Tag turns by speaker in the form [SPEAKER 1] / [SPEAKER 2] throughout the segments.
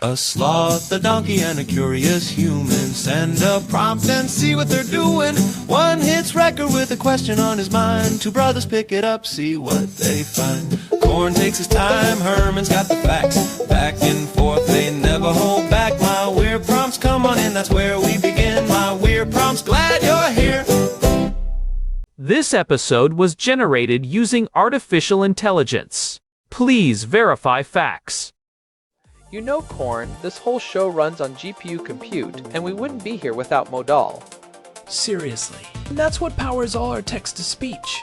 [SPEAKER 1] A sloth, a donkey, and a curious human. Send a prompt and see what they're doing. One hits record with a question on his mind. Two brothers pick it up, see what they find. Corn takes his time, Herman's got the facts. Back and forth, they never hold back. My weird prompts, come on in, that's where we begin. My weird prompts, glad you're here.
[SPEAKER 2] This episode was generated using artificial intelligence. Please verify facts.
[SPEAKER 3] You know, Corn, this whole show runs on GPU compute, and we wouldn't be here without Modal.
[SPEAKER 4] Seriously. And that's what powers all our text-to-speech.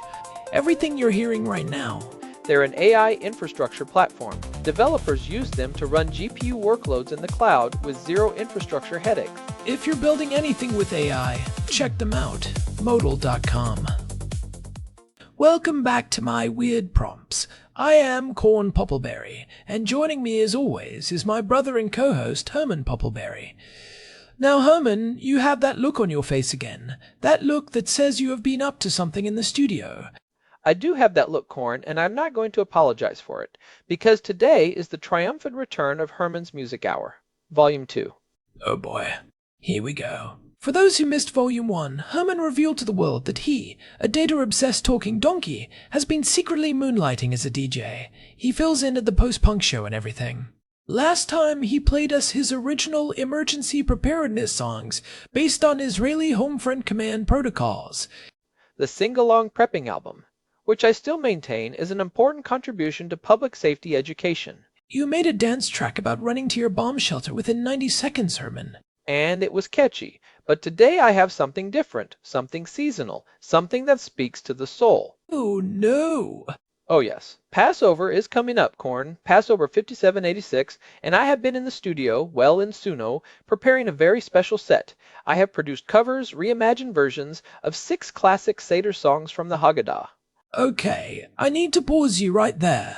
[SPEAKER 4] Everything you're hearing right now.
[SPEAKER 3] They're an AI infrastructure platform. Developers use them to run GPU workloads in the cloud with zero infrastructure headaches.
[SPEAKER 4] If you're building anything with AI, check them out. Modal.com. Welcome back to my weird prompts. I am Corn Poppleberry, and joining me as always is my brother and co-host Herman Poppleberry. Now Herman, you have that look on your face again, that look that says you have been up to something in the studio.
[SPEAKER 3] I do have that look, Corn, and I'm not going to apologize for it, because today is the triumphant return of Herman's Music Hour, Volume 2.
[SPEAKER 4] Oh boy, here we go. For those who missed Volume 1, Herman revealed to the world that he, a data-obsessed talking donkey, has been secretly moonlighting as a DJ. He fills in at the post-punk show and everything. Last time, he played us his original emergency preparedness songs based on Israeli Homefront Command protocols.
[SPEAKER 3] The Sing-Along Prepping Album, which I still maintain is an important contribution to public safety education.
[SPEAKER 4] You made a dance track about running to your bomb shelter within 90 seconds, Herman.
[SPEAKER 3] And it was catchy. But today I have something different, something seasonal, something that speaks to the soul.
[SPEAKER 4] Oh no!
[SPEAKER 3] Oh yes, Passover is coming up, Corn, Passover 5786, and I have been in the studio, well in Suno, preparing a very special set. I have produced covers, reimagined versions of 6 classic Seder songs from the Haggadah.
[SPEAKER 4] Okay, I need to pause you right there.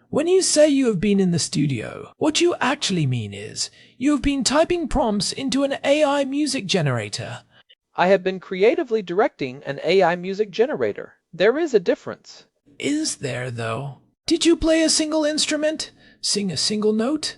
[SPEAKER 4] When you say you have been in the studio, what you actually mean is, you have been typing prompts into an AI music generator.
[SPEAKER 3] I have been creatively directing an AI music generator. There is a difference.
[SPEAKER 4] Is there, though? Did you play a single instrument? Sing a single note?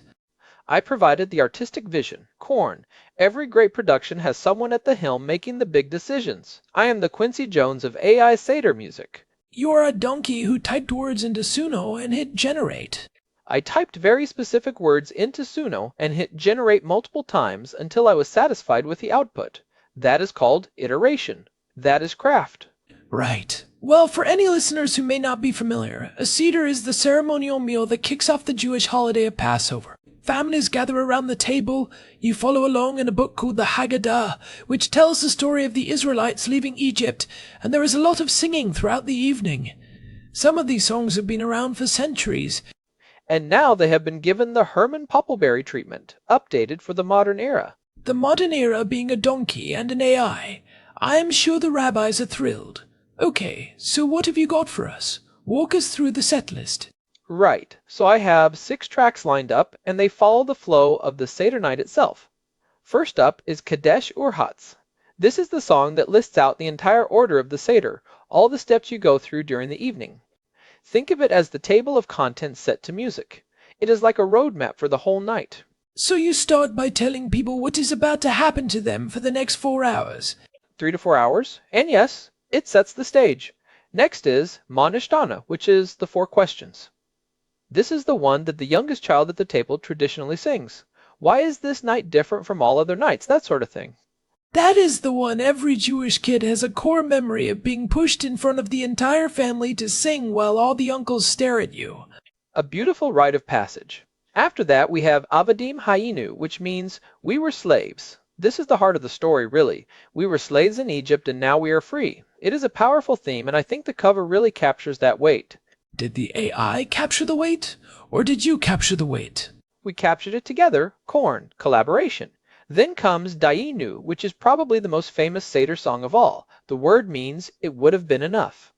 [SPEAKER 3] I provided the artistic vision. Corn, every great production has someone at the helm making the big decisions. I am the Quincy Jones of AI Seder music.
[SPEAKER 4] You're a donkey who typed words into Suno and hit generate.
[SPEAKER 3] I typed very specific words into Suno and hit generate multiple times until I was satisfied with the output. That is called iteration. That is craft.
[SPEAKER 4] Right. Well, for any listeners who may not be familiar, a Seder is the ceremonial meal that kicks off the Jewish holiday of Passover. Families gather around the table. You follow along in a book called the Haggadah, which tells the story of the Israelites leaving Egypt, and there is a lot of singing throughout the evening. Some of these songs have been around for centuries.
[SPEAKER 3] And now they have been given the Herman Poppleberry treatment, updated for the modern era.
[SPEAKER 4] The modern era being a donkey and an AI. I am sure the rabbis are thrilled. Okay, so what have you got for us? Walk us through the set list.
[SPEAKER 3] Right, so I have 6 tracks lined up, and they follow the flow of the Seder night itself. First up is Kadhesh Urhatz. This is the song that lists out the entire order of the Seder, all the steps you go through during the evening. Think of it as the table of contents set to music. It is like a roadmap for the whole night.
[SPEAKER 4] So you start by telling people what is about to happen to them for the next 4 hours.
[SPEAKER 3] 3 to 4 hours, and yes, it sets the stage. Next is Manishtana, which is the 4 questions. This is the one that the youngest child at the table traditionally sings. Why is this night different from all other nights? That sort of thing.
[SPEAKER 4] That is the one every Jewish kid has a core memory of being pushed in front of the entire family to sing while all the uncles stare at you.
[SPEAKER 3] A beautiful rite of passage. After that, we have Avadim Hayinu, which means we were slaves. This is the heart of the story, really. We were slaves in Egypt and now we are free. It is a powerful theme, and I think the cover really captures that weight.
[SPEAKER 4] Did the AI capture the weight, or did you capture the weight?
[SPEAKER 3] We captured it together, Corn, collaboration. Then comes Dainu, which is probably the most famous Seder song of all. The word means it would have been enough.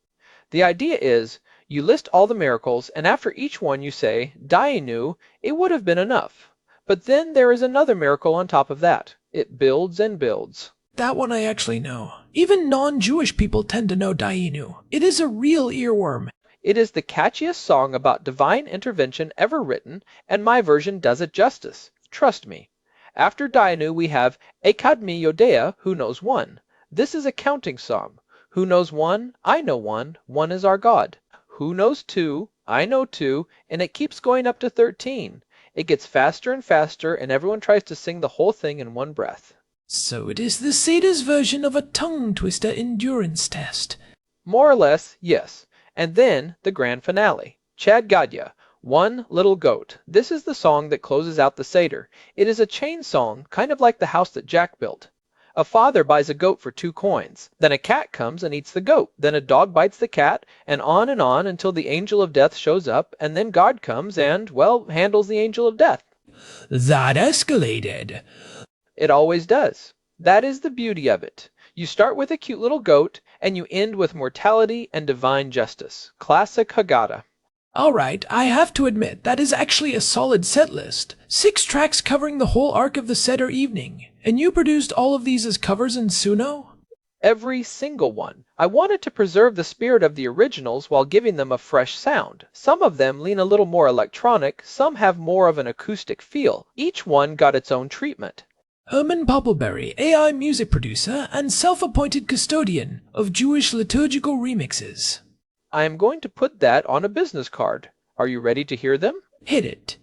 [SPEAKER 3] The idea is, you list all the miracles, and after each one you say, Dainu, it would have been enough. But then there is another miracle on top of that. It builds and builds.
[SPEAKER 4] That one I actually know. Even non-Jewish people tend to know Dainu. It is a real earworm.
[SPEAKER 3] It is the catchiest song about divine intervention ever written, and my version does it justice. Trust me. After Dainu we have Ekadmi Yodea, who knows one. This is a counting psalm. Who knows one? I know one. One is our God. Who knows two? I know two, and it keeps going up to 13. It gets faster and faster, and everyone tries to sing the whole thing in one breath.
[SPEAKER 4] So it is the Seder's version of a tongue-twister endurance test.
[SPEAKER 3] More or less, yes. And then the grand finale. Chad Gadya, One Little Goat. This is the song that closes out the Seder. It is a chain song, kind of like the house that Jack built. A father buys a goat for 2 coins. Then a cat comes and eats the goat. Then a dog bites the cat, and on until the angel of death shows up, and then God comes and, well, handles the angel of death.
[SPEAKER 4] That escalated.
[SPEAKER 3] It always does. That is the beauty of it. You start with a cute little goat, and you end with mortality and divine justice. Classic Haggadah.
[SPEAKER 4] Alright, I have to admit, that is actually a solid set list. 6 tracks covering the whole arc of the Seder evening. And you produced all of these as covers in Suno?
[SPEAKER 3] Every single one. I wanted to preserve the spirit of the originals while giving them a fresh sound. Some of them lean a little more electronic, some have more of an acoustic feel. Each one got its own treatment.
[SPEAKER 4] Herman Poppleberry, AI music producer and self-appointed custodian of Jewish liturgical remixes.
[SPEAKER 3] I am going to put that on a business card. Are you ready to hear them?
[SPEAKER 4] Hit it.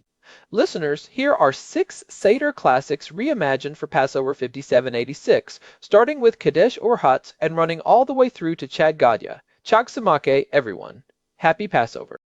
[SPEAKER 3] Listeners, here are 6 Seder classics reimagined for Passover 5786, starting with Kadhesh Urhatz and running all the way through to Chad Gadya. Chag Samake, everyone. Happy Passover.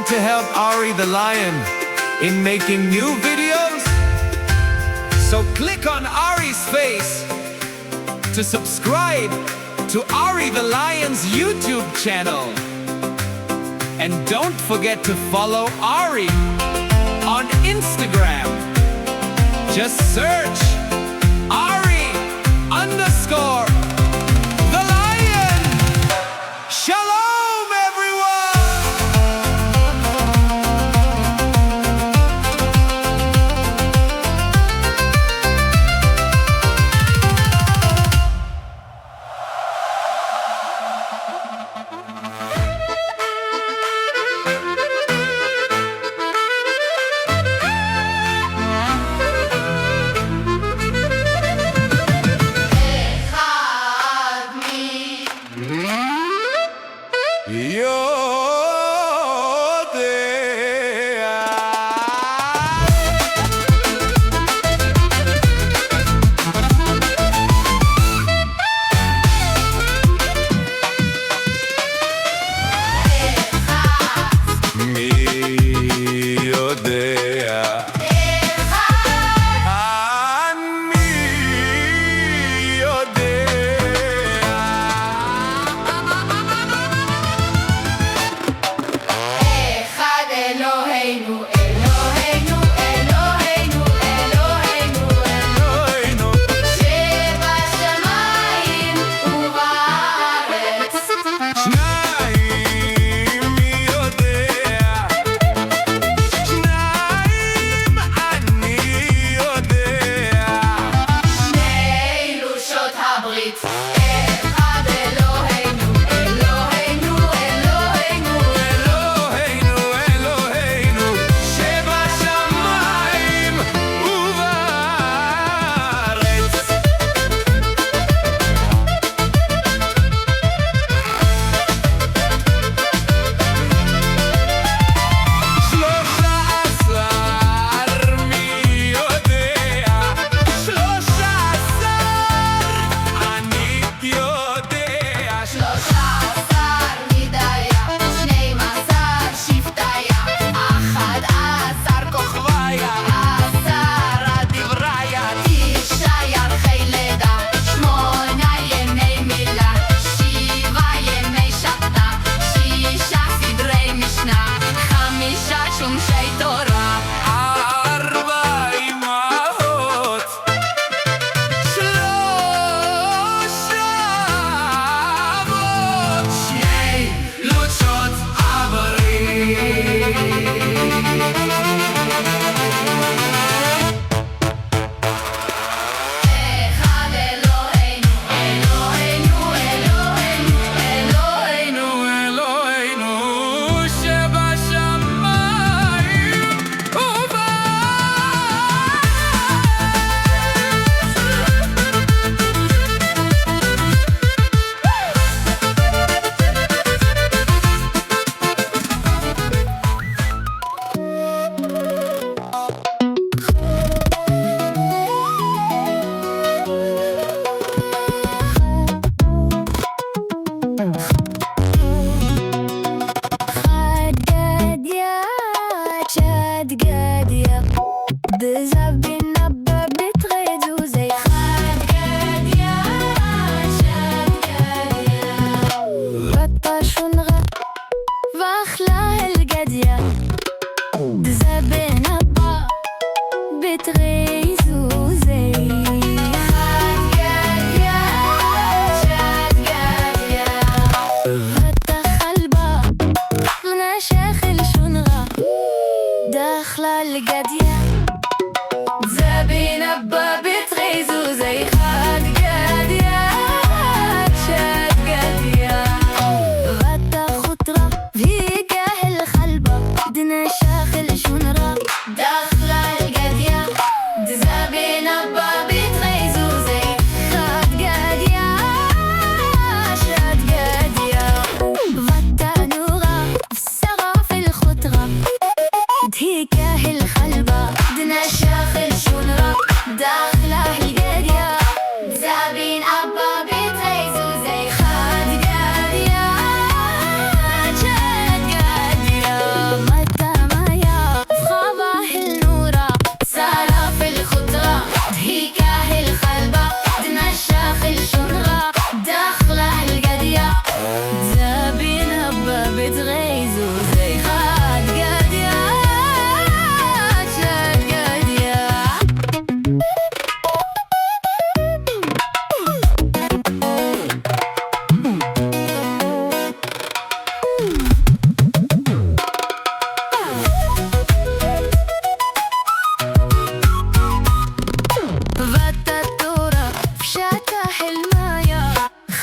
[SPEAKER 1] to help Ari the lion in making new videos? So click on Ari's face to subscribe to Ari the Lion's YouTube channel. And don't forget to follow Ari on Instagram. Just search Ari_the Lion. Shalom, everyone!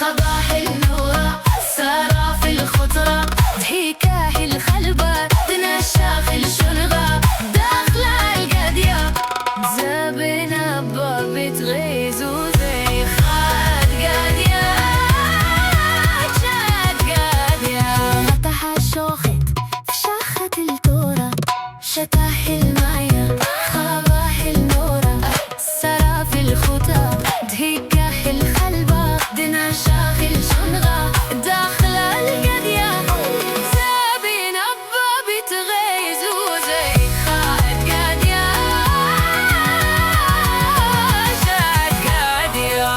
[SPEAKER 5] صباح النور سارة في الخضرة ضحكة الخلبة تنشاخ الشنغة داخلة القدية زابنا بابت غيزو زي خاد قادية شاد قادية فتح الشوخت في شاخة التورة شتاح الماية خباح النورة سرى في الخطى ضحكة الخلبة دنشاخ الشنغة داخلة القدية زابنا بابت غيزو زي خاد قادية شاد قادية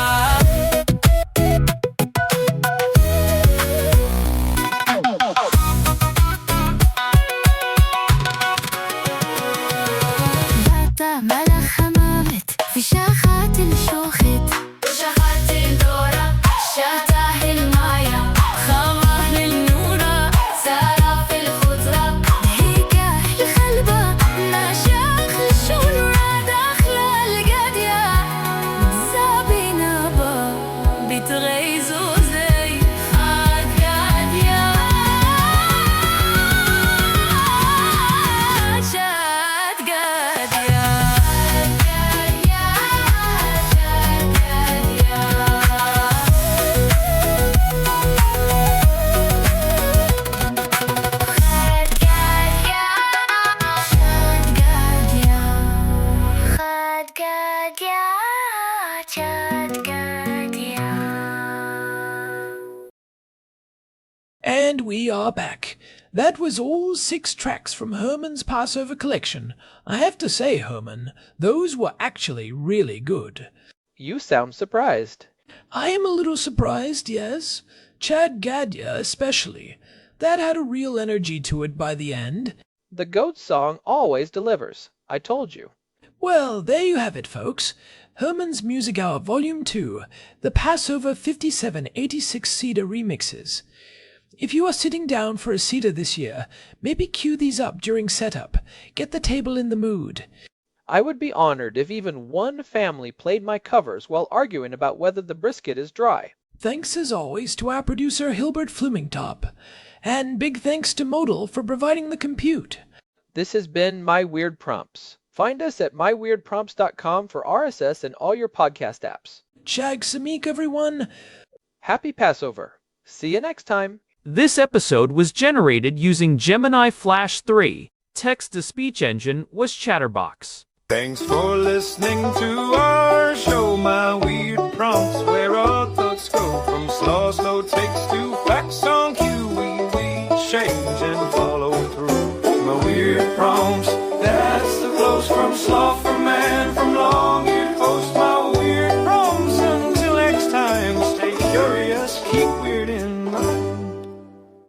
[SPEAKER 5] باتا ملخ خمامت في شاخات الشوخت شاخات الدورة شاتاه الماية خواه النورة سارة في الخضرة ضحكة الخلبة نشاخ الشورى داخلة القدية سابينا بتغيزو زي خاد قادية شاد قادية
[SPEAKER 4] And we are back. That was all 6 tracks from Herman's Passover collection. I have to say, Herman, those were actually really good.
[SPEAKER 3] You sound surprised.
[SPEAKER 4] I am a little surprised, yes. Chad Gadya especially. That had a real energy to it by the end.
[SPEAKER 3] The goat song always delivers. I told you.
[SPEAKER 4] Well, there you have it, folks. Herman's Music Hour Volume 2, the Passover 5786 Seder Remixes. If you are sitting down for a Seder this year, maybe cue these up during setup. Get the table in the mood.
[SPEAKER 3] I would be honored if even one family played my covers while arguing about whether the brisket is dry.
[SPEAKER 4] Thanks as always to our producer Hilbert Flumingtop. And big thanks to Modal for providing the compute.
[SPEAKER 3] This has been My Weird Prompts. Find us at myweirdprompts.com for RSS and all your podcast apps.
[SPEAKER 4] Chag Samik, everyone.
[SPEAKER 3] Happy Passover. See you next time.
[SPEAKER 2] This episode was generated using Gemini Flash 3. Text-to-speech engine was Chatterbox.
[SPEAKER 1] Thanks for listening to our show, My Weird Prompts, where our thoughts go from slow takes to facts on cue. We change and follow through. My Weird Prompts, that's the flows from sloth for man, from long-eared host. My Weird Prompts, until next time, stay curious, keep weird in my